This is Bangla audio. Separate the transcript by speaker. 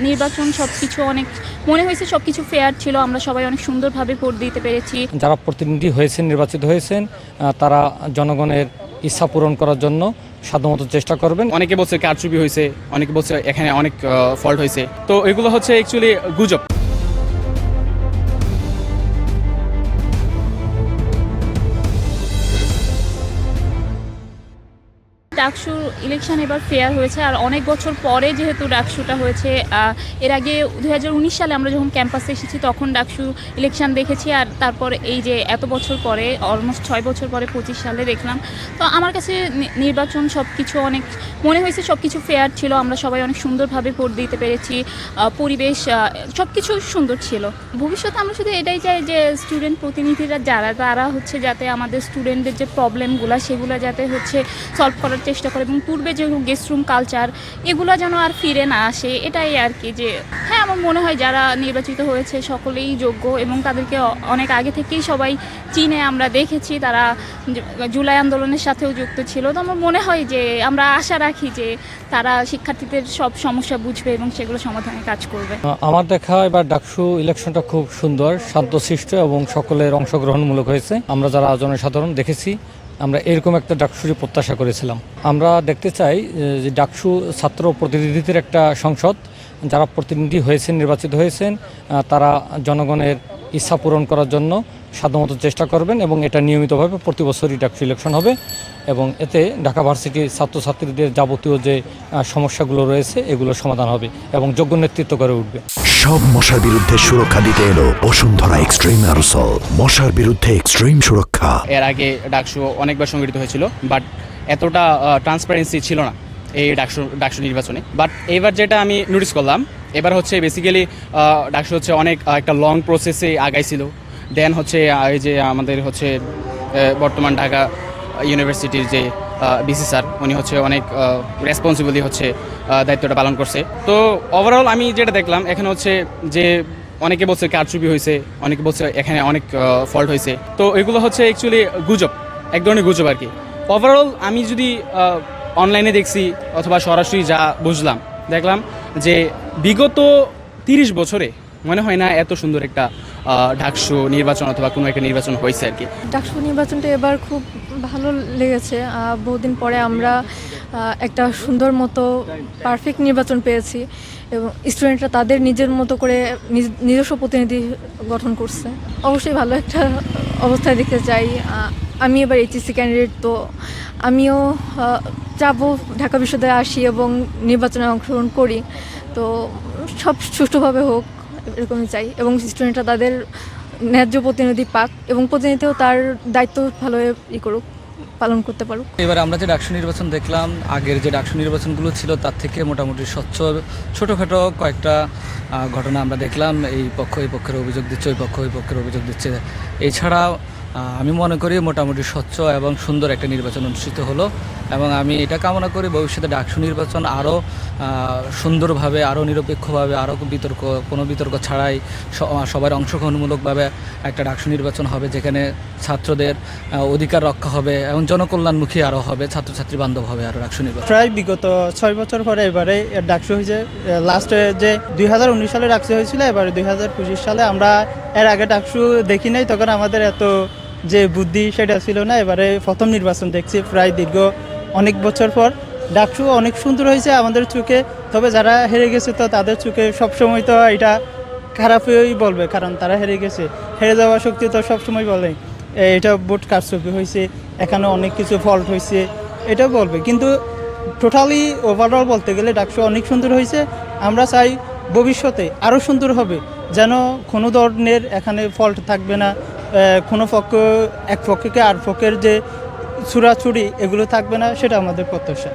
Speaker 1: নির্বাচন সবকিছু অনেক মনে হয়েছে সবকিছু ফেয়ার ছিল। আমরা সবাই অনেক সুন্দরভাবে ভোট দিতে পেরেছি।
Speaker 2: যারা প্রতিনিধি হয়েছেন, নির্বাচিত হয়েছেন, তারা জনগণের ইচ্ছা পূরণ করার জন্য সাধ্যমতো চেষ্টা করবেন।
Speaker 3: অনেকে বলছে কারচুপি হয়েছে, অনেকে বলছে এখানে অনেক ফল্ট হয়েছে। তো এগুলো হচ্ছে অ্যাকচুয়ালি গুজব।
Speaker 1: ডাকসু ইলেকশন এবার ফেয়ার হয়েছে, আর অনেক বছর পরে যেহেতু ডাকসুটা হয়েছে। এর আগে 2019 সালে আমরা যখন ক্যাম্পাসে এসেছি তখন ডাকসু ইলেকশন দেখেছি, আর তারপর এই যে এত বছর পরে অলমোস্ট 6 বছর পরে 25 সালে দেখলাম। তো আমার কাছে নির্বাচন সবকিছু অনেক মনে হয়েছে সবকিছু ফেয়ার ছিল। আমরা সবাই অনেক সুন্দরভাবে ভোট দিতে পেরেছি। পরিবেশ সবকিছু সুন্দর ছিল। ভবিষ্যতে আমরা শুধু এটাই চাই যে স্টুডেন্ট প্রতিনিধিরা যারা তারা হচ্ছে যাতে আমাদের স্টুডেন্টদের যে প্রবলেমগুলো সেগুলো যাতে হচ্ছে সলভ করার চেষ্টা করে, এবং পূর্বে যে গেস্ট রুম কালচার এগুলো যেন আর ফিরে না আসে, এটাই আর কি। যে হ্যাঁ, আমার মনে হয় যারা নির্বাচিত হয়েছে সকলেই যোগ্য, এবং তাদেরকে অনেক আগে থেকেই সবাই চিনে, আমরা দেখেছি তারা জুলাই আন্দোলনের সাথেও যুক্ত ছিল। তো আমার মনে হয় যে আমরা আশা রাখি যে তারা শিক্ষার্থীদের সব সমস্যা বুঝবে এবং সেগুলো সমাধানে কাজ করবে।
Speaker 2: আমার দেখা এবার ডাকসু ইলেকশনটা খুব সুন্দর, শান্তশিষ্ট এবং সকলের অংশগ্রহণমূলক হয়েছে। আমরা যারা জনসাধারণ দেখেছি, আমরা এরকম একটা ডাকসুরই প্রত্যাশা করেছিলাম। আমরা দেখতে চাই যে ডাকসু ছাত্র প্রতিনিধিদের একটা সংসদ। যারা প্রতিনিধি হয়েছেন, নির্বাচিত হয়েছেন, তারা জনগণের ইচ্ছা পূরণ করার জন্য সাধ্যমতো চেষ্টা করবেন, এবং এটা নিয়মিতভাবে প্রতি বছরই ডাকসু ইলেকশন হবে, এবং এতে ঢাকা ভার্সিটির ছাত্রছাত্রীদের যাবতীয় যে সমস্যাগুলো রয়েছে এগুলোর সমাধান হবে এবং যোগ্য নেতৃত্ব করে উঠবে।
Speaker 4: সব মশার বিরুদ্ধে সুরক্ষা দিতে এলো বসুন্ধরা এক্সট্রিম অ্যারোসল, মশার বিরুদ্ধে এক্সট্রিম সুরক্ষা।
Speaker 3: এর আগে ডাকসু অনেকবার সংগঠিত হয়েছিল, বাট এতটা ট্রান্সপারেন্সি ছিল না এই ডাকসু নির্বাচনে। বাট এবার যেটা আমি নোটিস করলাম, এবার হচ্ছে বেসিক্যালি ডাকসু হচ্ছে অনেক একটা লং প্রসেসে আগাইছিল। দেন হচ্ছে এই যে আমাদের হচ্ছে বর্তমান ঢাকা ইউনিভার্সিটির যে বিসি স্যার, উনি হচ্ছে অনেক রেসপন্সিবলি হচ্ছে দায়িত্বটা পালন করছে। তো ওভারঅল আমি যেটা দেখলাম এখানে হচ্ছে যে অনেকে বলছে কারচুপি হয়েছে, অনেকে বলছে এখানে অনেক ফল্ট হয়েছে। তো এগুলো হচ্ছে অ্যাকচুয়ালি গুজব, এক ধরনের গুজব আর কি। ওভারঅল আমি যদি অনলাইনে দেখছি অথবা সরাসরি যা বুঝলাম, দেখলাম যে বিগত 30 বছরে মনে হয় না এত সুন্দর একটা ডাকসু নির্বাচন অথবা কোনো একটা নির্বাচন হয়েছে আর কি।
Speaker 5: ডাকসু নির্বাচনটা এবার খুব ভালো লেগেছে। বহুদিন পরে আমরা একটা সুন্দর মতো পারফেক্ট নির্বাচন পেয়েছি, এবং স্টুডেন্টরা তাদের নিজের মতো করে নিজস্ব প্রতিনিধি গঠন করছে। অবশ্যই ভালো একটা অবস্থায় দেখতে চাই। আমি এবার এইচএসসি ক্যান্ডিডেট, তো আমিও যাবো ঢাকা বিশ্ববিদ্যালয়ে আসি এবং নির্বাচনে অংশগ্রহণ করি। তো সব সুষ্ঠুভাবে হোক এরকমই চাই, এবং স্টুডেন্টরা তাদের ন্যায্য প্রতিনিধি পাক, এবং প্রতিনিধিও তার দায়িত্ব ভালোভাবে পালন করতে পারুক।
Speaker 6: এবার আমরা যে ডাকসু নির্বাচন দেখলাম, আগের যে ডাকসু নির্বাচনগুলো ছিল তার থেকে মোটামুটি স্বচ্ছ, ছোটোখাটো কয়েকটা ঘটনা আমরা দেখলাম। এই পক্ষ এই পক্ষের অভিযোগ দিচ্ছে, ওই পক্ষ ওই পক্ষের অভিযোগ দিচ্ছে। এছাড়া আমি মনে করি মোটামুটি স্বচ্ছ এবং সুন্দর একটা নির্বাচন অনুষ্ঠিত হলো, এবং আমি এটা কামনা করি ভবিষ্যতে ডাকসু নির্বাচন আরও সুন্দরভাবে, আরও নিরপেক্ষভাবে, আরও কোনো বিতর্ক ছাড়াই সবার অংশগ্রহণমূলকভাবে একটা ডাকসু নির্বাচন হবে, যেখানে ছাত্রদের অধিকার রক্ষা হবে এবং জনকল্যাণমুখী আরও হবে, ছাত্রছাত্রী বান্ধব হবে আরও ডাকসু নির্বাচন।
Speaker 7: প্রায় বিগত 6 বছর পরে এবারে ডাকসু হয়েছে। লাস্টে যে 2019 সালে ডাকসু হয়েছিল, এবারে 2025 সালে। আমরা এর আগে ডাকসু দেখি নাই, তখন আমাদের এত যে বুদ্ধি সেটা ছিল না। এবারে প্রথম নির্বাচন দেখছি প্রায় দীর্ঘ অনেক বছর পর। ডাকসু অনেক সুন্দর হয়েছে আমাদের চোখে, তবে যারা হেরে গেছে তো তাদের চোখে সবসময় তো এটা খারাপই বলবে, কারণ তারা হেরে গেছে। হেরে যাওয়া শক্তি তো সবসময় বলে এটা ভোট কারচুপি হয়েছে, এখানে অনেক কিছু ফল্ট হয়েছে, এটা বলবে। কিন্তু টোটালি ওভারঅল বলতে গেলে ডাকসু অনেক সুন্দর হয়েছে। আমরা চাই ভবিষ্যতে আরও সুন্দর হবে, যেন কোনো ধরনের এখানে ফল্ট থাকবে না, কোনো পক্ষ এক পক্ষকে আর পক্ষের যে ছুড়াছুড়ি এগুলো থাকবে না, সেটা আমাদের প্রত্যাশা।